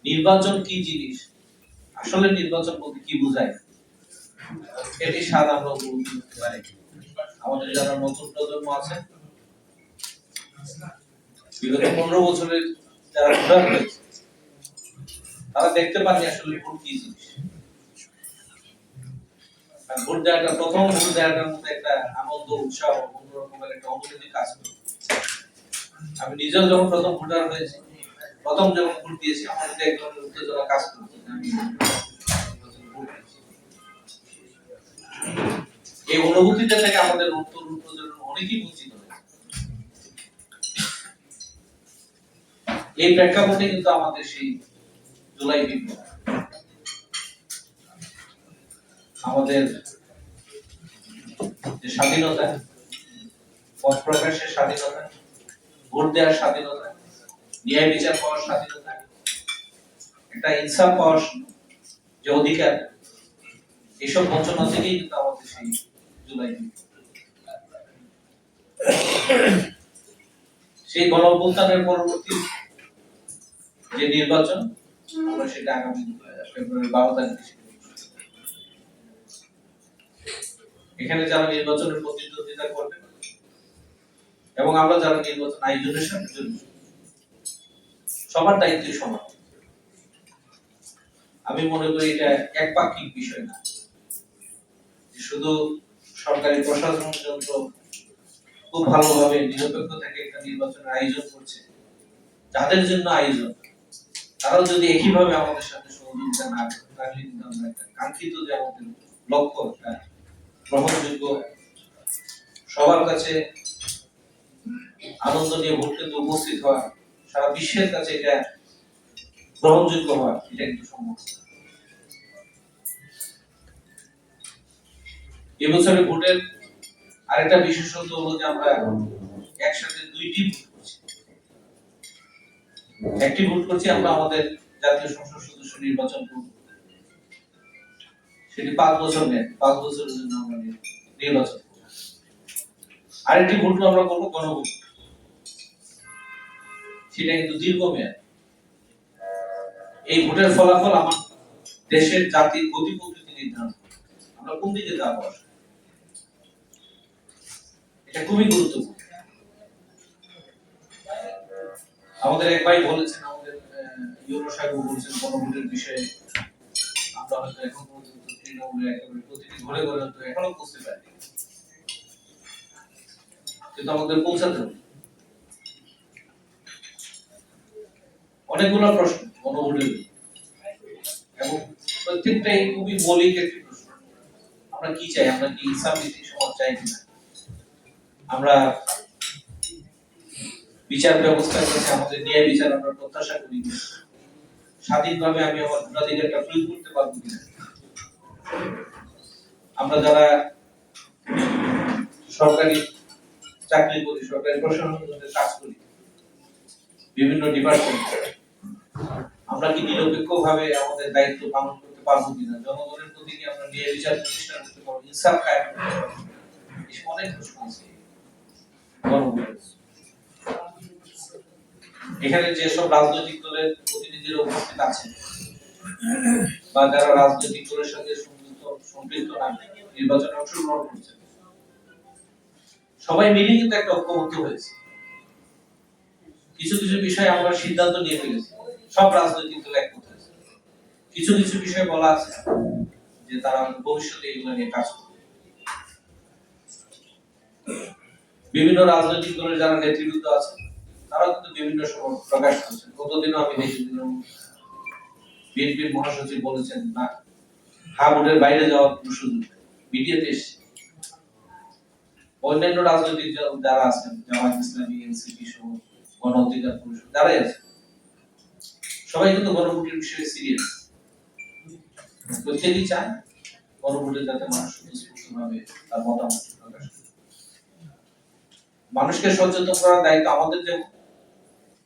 নির্বাচন কি জিনিস, আসলে নির্বাচন বলতে কি বোঝায়, এটি স্বাদ আমরা উপলব্ধি করতে পারি। আমাদের যারা নতুন প্রজন্ম আছে, বিগত 15 বছরের যারা ভোটার হয়েছে, তারা দেখতে পারেনি আসলে ভোট কি জিনিস। ভোট দেওয়াটা, প্রথম ভোট দেওয়াটার মধ্যে একটা আনন্দ, উৎসাহ, অন্যরকমের একটা অনুভূতি কাজ করে। আমি নিজেও যখন প্রথম ভোটার হয়েছি, প্রথম যখন ভোট দিয়েছি, আমার মধ্যে এক ধরনের উত্তেজনা কাজ করছে। এই অনুভূতিটা থেকে আমাদের নতুন প্রজন্ম অনেকেই বঞ্চিত হয়েছে। এই প্রেক্ষাপটে কিন্তু আমাদের সেই জুলাই বিপ্লব, আমাদের যে স্বাধীনতা, পথ প্রকাশের স্বাধীনতা, ভোট দেওয়ার স্বাধীনতা, ন্যায় বিচার পাওয়ার স্বাধীনতা, একটা ইনসাফ পাওয়ার যে অধিকার, এইসব বঞ্চনা থেকেই কিন্তু আমাদের সেই জুলাই সেই গণঅভ্যুত্থানের পরবর্তী যে নির্বাচন, আমরা সেটা আগামী ফেব্রুয়ারি 12 তারিখে এখানে যারা নির্বাচনের প্রতিদ্বন্দ্বিতা করবে এবং আমরা যারা নির্বাচন আয়োজনের সাথে জড়িত, সবার দায়িত্ব সমান। আমি মনে করি এটা একপাক্ষিক বিষয় না, শুধু সরকারি প্রশাসন যন্ত্র খুব ভালোভাবে নিরপেক্ষ থেকে একটা নির্বাচনের আয়োজন করছে, যাদের জন্য আয়োজন, তারাও যদি একইভাবে আমাদের সাথে সহযোগিতা না করে, তাহলে কিন্তু আমরা একটা কাঙ্ক্ষিত যে আমাদের লক্ষ্য, গ্রহণযোগ্য, সবার কাছে আনন্দ নিয়ে ভোট কেন্দ্রে উপস্থিত হওয়া, সারা বিশ্বের কাছে এটা গ্রহণযোগ্য হওয়া, এটা কিন্তু সম্ভব। এবছরে ভোটের আরেকটা বিশেষত্ব হলো যে আমরা একসাথে দুইটি ভোট করছি। একটি ভোট করছি আমরা আমাদের জাতীয় সংসদ সদস্য নির্বাচন করব, সেটি 5 বছর নেয়, 5 বছরের জন্য আমরা নির্বাচন করব। আরেকটি ভোট আমরা করবো গণভোট, সেটা কিন্তু দীর্ঘমেয়াদী। এই ভোটের ফলাফল আমার দেশের জাতির গতি প্রকৃতি নির্ধারণ করে, আমরা কোন দিকে যাবো, এটা খুবই গুরুত্বপূর্ণ। আমাদের এক ভাই বলেছেন, আমাদের ইউরো সাহেব বলেছেন গণভোটের বিষয়ে আমরা হয়তো এখন পর্যন্ত তৃণমূলে একেবারে প্রতিটি ঘরে ঘরে হয়তো এখনো পৌঁছতে পারি, কিন্তু আমাদের পৌঁছাতে হবে। অনেকগুলো প্রশ্ন গণভোটের এবং প্রত্যেকটাই খুবই মৌলিক একটি প্রশ্ন। আমরা কি চাই? আমরা কি ইসলাম ভিত্তিক সমাজ চাই কিনা? আমরা বিচার ব্যবস্থার কাছে আমাদের ন্যায় বিচার আমরা প্রত্যাশা করি কিনা? স্বাধীনভাবে আমি আমার ভোটাধিকারটা প্রয়োগ করতে পারবো কিনা? আমরা যারা সরকারি চাকরি করি, সরকারি প্রশাসনের কাজ করি, বিভিন্ন ডিপার্টমেন্ট, আমরা কি নিরপেক্ষভাবে আমাদের দায়িত্ব পালন করতে পারবো কিনা? জনগণের প্রতি কি আমরা ন্যায় বিচার প্রতিষ্ঠা করতে পারবো, ইনসাফ কায়েম করতে পারবো? অনেক প্রশ্ন আছে। এখানে যেসব রাজনৈতিক দলের প্রতিনিধিরা উপস্থিত আছেন বা যারা রাজনৈতিক দলের সঙ্গে সম্পৃক্ত না, নির্বাচনে অংশগ্রহণ করছেন, সবাই মিলে কিন্তু একটা ঐক্যবদ্ধ হয়েছে। কিছু কিছু বিষয়ে আমরা সিদ্ধান্ত নিয়ে ফেলেছি, সব রাজনৈতিক দল একমত হয়েছে। কিছু কিছু বিষয় বলা আছে যে তারা ভবিষ্যতে এগুলো নিয়ে কাজ করবে। বিভিন্ন রাজনৈতিক দলের যারা নেতৃবৃন্দ আছে, তারা কিন্তু বিভিন্ন সময় প্রকাশ করছেন। গতদিনও আমি দেখেছিলাম বিএনপির মহাসচিব বলেছেন না, ভোটের বাইরে যাওয়ার কোনো সুযোগ নেই, মিডিয়াতে এসছে। অন্যান্য রাজনৈতিক যারা আছেন, জামায়াত ইসলামী, এনসিপি সহ গণ অধিকার পরিষদ যারাই আছে, সবাই কিন্তু গণভোটের বিষয়ে সিরিয়াস। প্রত্যেকেই চায় গণভোটে যাতে মানুষ সুস্পষ্টভাবে তার মতামত প্রকাশ করে। মানুষকে সচেতন করার দায়িত্ব আমাদের, যেমন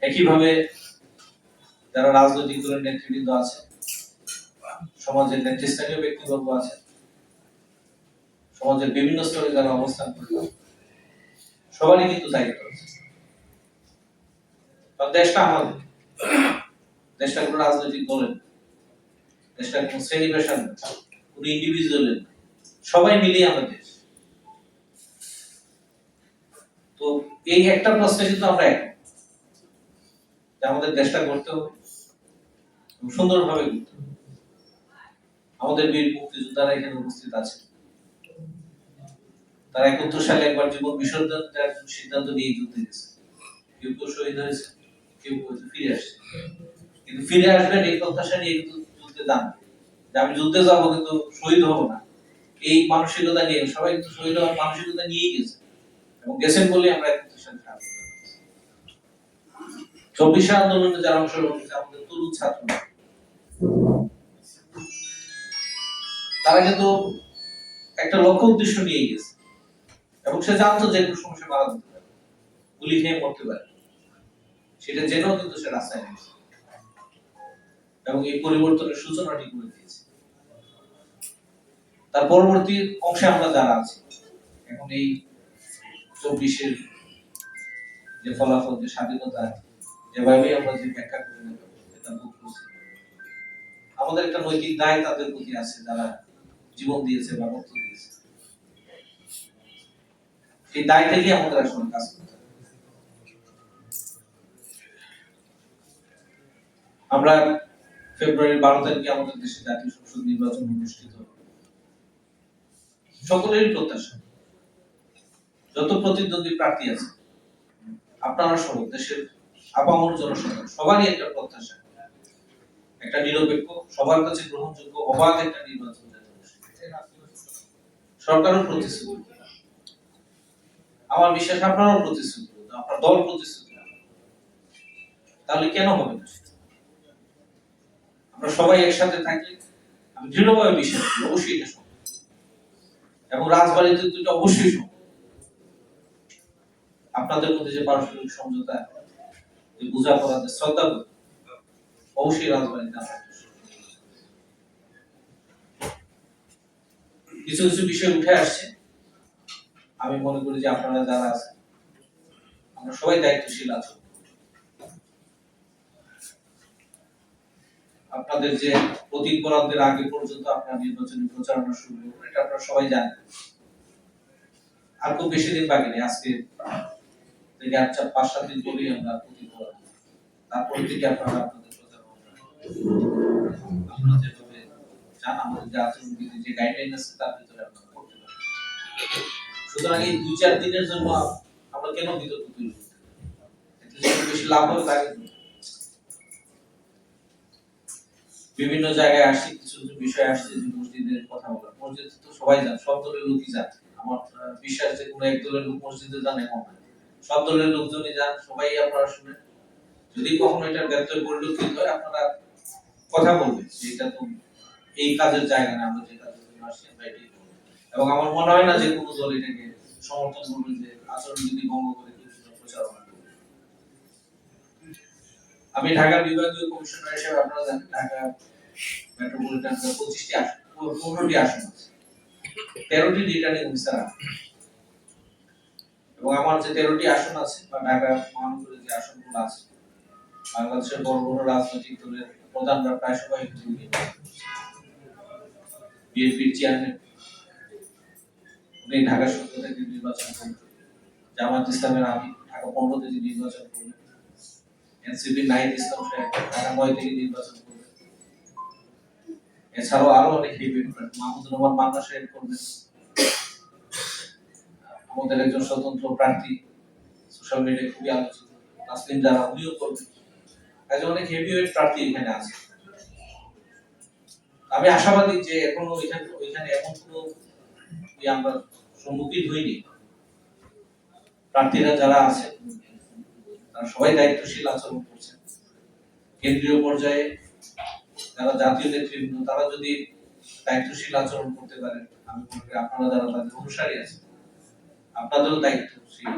একইভাবে যারা রাজনৈতিক দলের নেতৃবৃন্দ আছে, সমাজের নেতৃস্থানীয় ব্যক্তিবর্গ আছে, সমাজের বিভিন্ন স্তরে যারা অবস্থান করে, সবারই কিন্তু দায়িত্ব আছে। দেশটা আমাদের, দেশটা কোনো রাজনৈতিক দলের, দেশটা কোনো শ্রেণী পেশার, কোনো ইন্ডিভিজুয়ালের, সবাই মিলিয়ে আমরা দেশ। তো এই একটা প্রশ্নে কিন্তু আমরা এক, আমাদের দেশটা করতে হবে সুন্দরভাবে করতে হবে। আমাদের বীর মুক্তিযোদ্ধারা এখানে উপস্থিত আছে, তারা ৭১ সালে একবার জীবন বিসর্জন দেওয়ার সিদ্ধান্ত নিয়ে যুদ্ধে গেছে। কেউ কেউ শহীদ হয়েছে, কেউ কেউ ফিরে আসছে, কিন্তু ফিরে আসবেন এই প্রত্যাশা নিয়ে কিন্তু যুদ্ধে যান, যে আমি যুদ্ধে যাবো কিন্তু শহীদ হবো না, এই মানসিকতা নিয়ে সবাই কিন্তু শহীদ হওয়ার মানসিকতা নিয়েই গেছে, এবং গেছেন বলে আমরা ৭১ সালে ২৪ আন্দোলনে যারা অংশগ্রহণ করেছে আমাদের তরুণ ছাত্র, তারা কিন্তু একটা লক্ষ্য উদ্দেশ্য নিয়ে গেছে, এবং সে জানতো যে কোনো সমস্যা মারা যেতে পারে, গুলি খেয়ে মরতে পারে, সেটা জেনেও কিন্তু সে রাস্তায় নেমেছে এবং এই পরিবর্তনের সূচনাটি করে দিয়েছে। তার পরবর্তী অংশে আমরা যারা আছি এখন এই ২৪-এর যে ফলাফল, যে স্বাধীনতা, যেভাবে আমরা যে ব্যাখ্যা করে নেব এটা বুঝ করছি, আমাদের একটা নৈতিক দায় তাদের প্রতি আছে যারা জীবন দিয়েছে বা রক্ত দিয়েছে। এই দায় থেকে আমাদের আসলে কাজ করতে হবে। আমরা ফেব্রুয়ারির ১২ তারিখে আমাদের দেশে জাতীয় সংসদ নির্বাচন অনুষ্ঠিত হবে। সকলেরই প্রত্যাশা, যত প্রতিদ্বন্দ্বী প্রার্থী আছে আপনারা সহ দেশের আপামর জনসাধারণ সবারই একটা প্রত্যাশা, একটা নিরপেক্ষ, সবার কাছে গ্রহণযোগ্য, অবাধ একটা নির্বাচন। সরকারও প্রতিশ্রুতি, আমার বিশ্বাস আপনারাও প্রতিশ্রুতি, আপনার দল প্রতিশ্রুতি, তাহলে কেন হবে না? আমরা সবাই একসাথে থাকলে আমি দৃঢ়ভাবে বিশ্বাস করি অবশ্যই এটা সম্ভব, এবং রাজবাড়িতে তো এটা অবশ্যই সম্ভব। আপনাদের মধ্যে যে পারস্পরিক সমঝোতা, যে বোঝাপড়া, যে শ্রদ্ধা, অবশ্যই রাজবাড়িতে কিছু কিছু বিষয় উঠে আসছে। আমি মনে করি যে আপনারা যারা আছেন আমরা সবাই দায়িত্বশীল আছি। আপনাদের যে প্রতীক বরাদ্দের আগে পর্যন্ত আপনার নির্বাচনী প্রচারণা শুরু হবে, এটা আপনারা সবাই জানেন। আর খুব বেশি দিন বাকি নেই, আজকে থেকে ৫-৭ দিন পরেই আমরা প্রতীক বরাদ্দ, তারপরে থেকে আপনারা আপনাদের প্রচারণা আপনারা যেভাবে চান, আমাদের যে আচরণবিধি, যে গাইডলাইন আছে তার ভিতরে আপনারা করতে পারেন। সুতরাং এই ২-৪ দিনের জন্য আমরা কেন বিতর্ক তৈরি করতে, এতে বেশি লাভ হবে তাই বিভিন্ন জায়গায় আসছে, কিছু কিছু বিষয় আসছে, যে মসজিদের কথা বলা, মসজিদ তো সবাই জানে, সব দলের লোকই জানে। আমার বিশ্বাস যে কোনো এক দলের লোক মসজিদে জানে এমন না, সব দলের লোকজনই জান, সবাই আপনারা শুনেন। যদি কখনো এটা ব্যত্যয় পরিলক্ষিত হয় আপনারা কথা বলবেন যে এটা তো এই কাজের জায়গা না, আমরা যে কাজের জন্য আসছি আমরা এটাই করব। এবং আমার মনে হয় না যে কোনো দল এটাকে সমর্থন করবে যে আচরণবিধি ভঙ্গ করে কেউ প্রচারণা করবে। আমি ঢাকা বিভাগীয় কমিশনার হিসেবে আপনারা জানেন ঢাকা মেট্রোপলিটন 25টি আসন, 15টি আসন আছে, 13টি রিটার্নিং অফিসার আছে, এবং আমার যে 13টি আসন আছে বা ঢাকা মহানগরের যে আসনগুলো আছে, বাংলাদেশের বড় বড় রাজনৈতিক দলের প্রধানরা প্রায় সবাই বিএনপির চেয়ারম্যান উনি ঢাকা 17 থেকে নির্বাচন করবেন, জামাত ইসলামের আমি ঢাকা 15 থেকে নির্বাচন করবেন, এনসিপি নাহিদ ইসলাম সাহেব ঢাকা 9 থেকে নির্বাচন করবেন, এছাড়াও আরো অনেক ইভেন্ট মাহমুদুর রহমান মান্না সাহেব করবেন, আমাদের একজন স্বতন্ত্র প্রার্থী সোশ্যাল মিডিয়ায় খুবই আলোচিত তাসলিম যারা, উনিও করবেন। কাজে অনেক হেভিওয়েট প্রার্থী এখানে আছে। আমি আশাবাদী যে এখনো ওইখানে এমন কোনো আমরা সম্মুখীন হইনি। প্রার্থীরা যারা আছে তারা সবাই দায়িত্বশীল আচরণ করছেন। কেন্দ্রীয় পর্যায়ে যারা জাতীয় নেতৃবৃন্দ তারা যদি দায়িত্বশীল আচরণ করতে পারেন, আমি মনে করি আপনারা যারা তাদের অনুসারী আছেন আপনাদেরও দায়িত্বশীল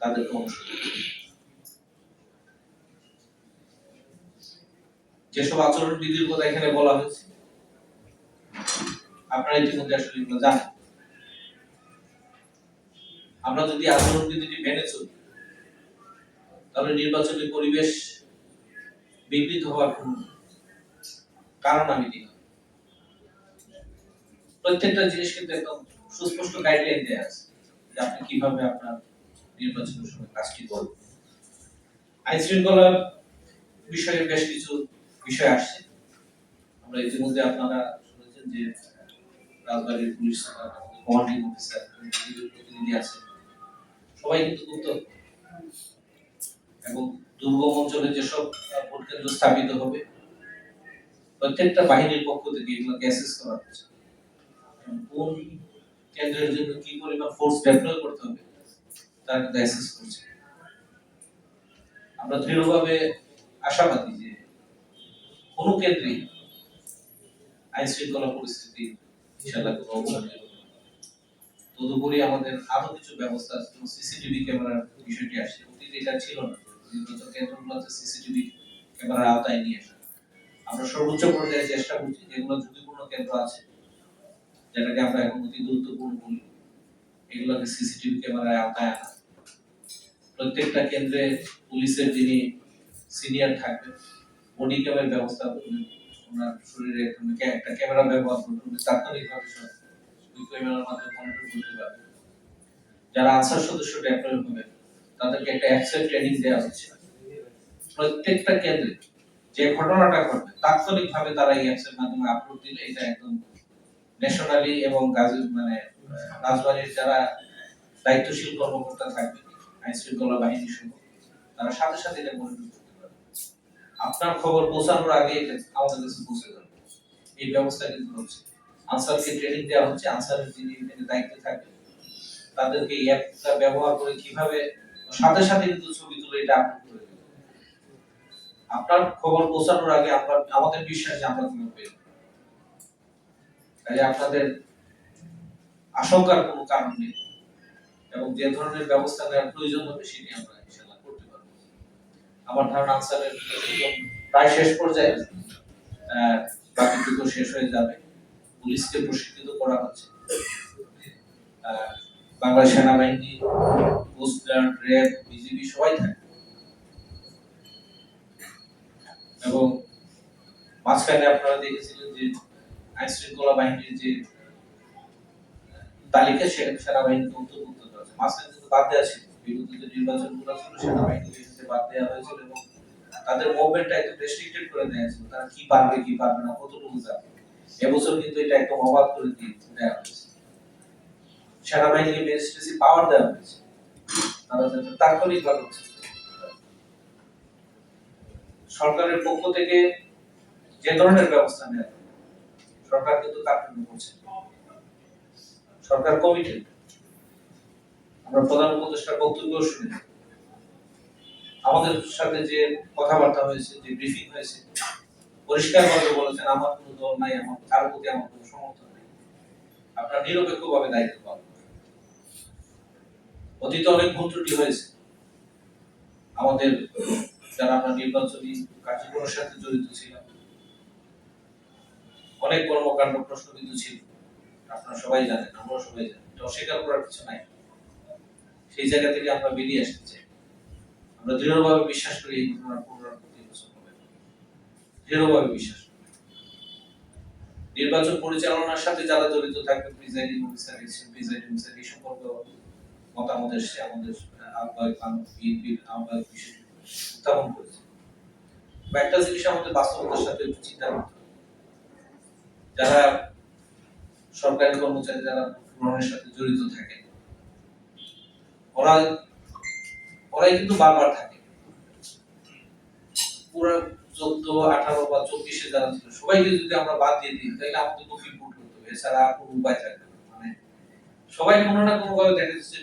তাদেরকে অনুসরণ। যেসব আচরণ বিধির কথা এখানে বলা হয়েছে আপনারা ইতিমধ্যে আসলে এগুলো জানেন। আমরা যদি আচরণ বিধিটি মেনে চলি তাহলে নির্বাচনী পরিবেশ বিকৃত হওয়ার কোনো কারণ আমি দিই না। প্রত্যেকটা জিনিস কিন্তু একদম সুস্পষ্ট গাইডলাইন দেওয়া আছে যে আপনি কিভাবে আপনার নির্বাচনের সময় কাজটি করবেন। আইন শৃঙ্খলা বিষয়ে বেশ কিছু বিষয় আসছে। আমরা ইতিমধ্যে আপনারা শুনেছেন যে রাজবাড়ির পুলিশ কমান্ডিং অফিসার প্রতিনিধি আছে, সবাই কিন্তু গুপ্ত এবং দুর্গম অঞ্চলে যেসব ভোট কেন্দ্র স্থাপিত হবে প্রত্যেকটা বাহিনীর পক্ষ থেকে এগুলোকে অ্যাসেস করা হচ্ছে। কোন কেন্দ্রের জন্য কি পরিমাণ ফোর্স ডেপ্লয় করতে হবে তার কিন্তু অ্যাসেস করছে। আমরা দৃঢ়ভাবে আশাবাদী যে কোন কেন্দ্রে আইন শৃঙ্খলা পরিস্থিতি ইনশাআল্লাহ কোনো অবনতি হবে না। তদুপরি আমাদের আরো কিছু ব্যবস্থা আছে, সিসিটিভি ক্যামেরার বিষয়টি আসছে, অতীতে এটা ছিল না। নির্বাচন কেন্দ্রগুলোতে সিসিটিভি ক্যামেরার আওতায় নিয়ে আসা। আমরা সর্বোচ্চ পর্যায়ে চেষ্টা করছি যেগুলো ঝুঁকিপূর্ণ কেন্দ্র আছে, যেটাকে আমরা এখন অতি গুরুত্বপূর্ণ বলি, এগুলোকে সিসিটিভি ক্যামেরার আওতায় আনা। প্রত্যেকটা কেন্দ্রে পুলিশের যিনি সিনিয়র থাকবেন বডি ক্যামেরার ব্যবস্থা করবেন, ওনার শরীরে একটা ক্যামেরা ব্যবহার করবেন, তাৎক্ষণিকভাবে ওই ক্যামেরার মাধ্যমে মনিটর করতে পারবেন। যারা আনসার সদস্য ডেপ্লয় হবে তাদেরকে একটা অ্যাকসেস ট্রেনিং দেওয়া হচ্ছে। প্রত্যেকটা কেন্দ্রে যে ঘটনাটা ঘটবে তাৎক্ষণিকভাবে তারা এই অ্যাপসের মাধ্যমে আপলোড দিলে এটা একদম ন্যাশনালি এবং রাজবাড়ির যারা দায়িত্বশীল কর্মকর্তা থাকবে আইন শৃঙ্খলা বাহিনী সহ তারা সাথে সাথে এটা মনিটর করতে পারবে। আপনার খবর পৌঁছানোর আগে এটা আমাদের কাছে পৌঁছে যাবে, এই ব্যবস্থা কিন্তু হচ্ছে। আনসারকে ট্রেনিং দেওয়া হচ্ছে, আনসারের যিনি এখানে দায়িত্বে থাকবে তাদেরকে এই অ্যাপটা ব্যবহার করে কিভাবে সাথে সাথে কিন্তু ছবি তুলে এটা আপলোড করে দেবে। আপনার খবর পৌঁছানোর আগে আমাদের বিশ্বাস যে আমরা খবর পেয়ে যাবো। তাই আপনাদের আশঙ্কার কোনো কারণ নেই এবং যে ধরনের ব্যবস্থা নেওয়ার প্রয়োজন হবে সেটি আমরা ইনশাআল্লাহ করতে পারবো। আমার ধারণা আনসারের প্রায় শেষ পর্যায়ে, বাকিটুকু শেষ হয়ে যাবে। পুলিশকে প্রশিক্ষিত করা হচ্ছে, বাংলাদেশ সেনাবাহিনী, কোস্টগার্ড, র্যাব, বিজিবি সবাই থাকে এবং মাঝখানে আপনারা দেখেছিলেন যে আইন শৃঙ্খলা বাহিনীর যে তালিকা সেনাবাহিনীকে অন্তর্ভুক্ত করা হয়েছে। মাঝখানে কিন্তু বাদ দেওয়া ছিল, বিগত যে নির্বাচনগুলো ছিল সেনাবাহিনীকে বাদ দেওয়া হয়েছিল এবং তাদের মুভমেন্টটা একটু রেস্ট্রিক্টেড করে দেওয়া হয়েছিল, তারা কি পারবে কি পারবে না কতটুকু যাবে। এবছর কিন্তু এটা একদম অবাধ করে দেওয়া হয়েছে, সেনাবাহিনীকে ম্যাজিস্ট্রেসি পাওয়ার দেওয়া হয়েছে, তারা যাতে তাৎক্ষণিকভাবে সরকারের পক্ষ থেকে যে ধরনের ব্যবস্থা নেওয়া সরকার কিন্তু কার্যকর করছে। সরকার কমিটেড। আমরা প্রধান উপদেষ্টার বক্তব্য শুনি, আমাদের সাথে যে কথাবার্তা হয়েছে, যে ব্রিফিং হয়েছে, পরিষ্কারভাবে বলেছেন আমার কোনো দল নাই, আমার কারো প্রতি আমার কোনো সমর্থন নেই, আপনারা নিরপেক্ষভাবে দায়িত্ব পালন করেন। অতীতে অনেক ভুল ত্রুটি হয়েছে, আমাদের যারা আমরা নির্বাচনী কার্যক্রমের সাথে জড়িত ছিলাম অনেক কর্মকাণ্ড প্রশ্নবিদ্ধ ছিল, আপনারা সবাই জানেন, আমরা সবাই জানি, এটা অস্বীকার করার কিছু নাই। সেই জায়গা থেকে আমরা বেরিয়ে আসতে চাই। আমরা দৃঢ়ভাবে বিশ্বাস করি এই ঘটনার পুনরাবৃত্তি হবে, দৃঢ়ভাবে বিশ্বাস করি। নির্বাচন পরিচালনার সাথে যারা জড়িত থাকবে, প্রিজাইডিং অফিসার, প্রিজাইডিং অফিসার, এই সম্পর্কে মতামত এসেছে, আমাদের আহ্বায়ক বিএনপির আহ্বায়ক বিষয়টি উত্থাপন করেছে। একটা জিনিস আমাদের বাস্তবতার সাথে একটু চিন্তা করতে হবে, যারা সরকারি কর্মচারী যারা গ্রহণের সাথে জড়িত থাকে ওরাই কিন্তু বারবার থাকে। পুরো 14, 18 বা 24 যারা ছিল সবাইকে যদি আমরা বাদ দিয়ে দিই তাহলে আমাদের কফি ফুট করতে হবে, এছাড়া কোনো উপায় থাকবে না। মানে সবাই কোনো না কোনো ভাবে দেখা যাচ্ছে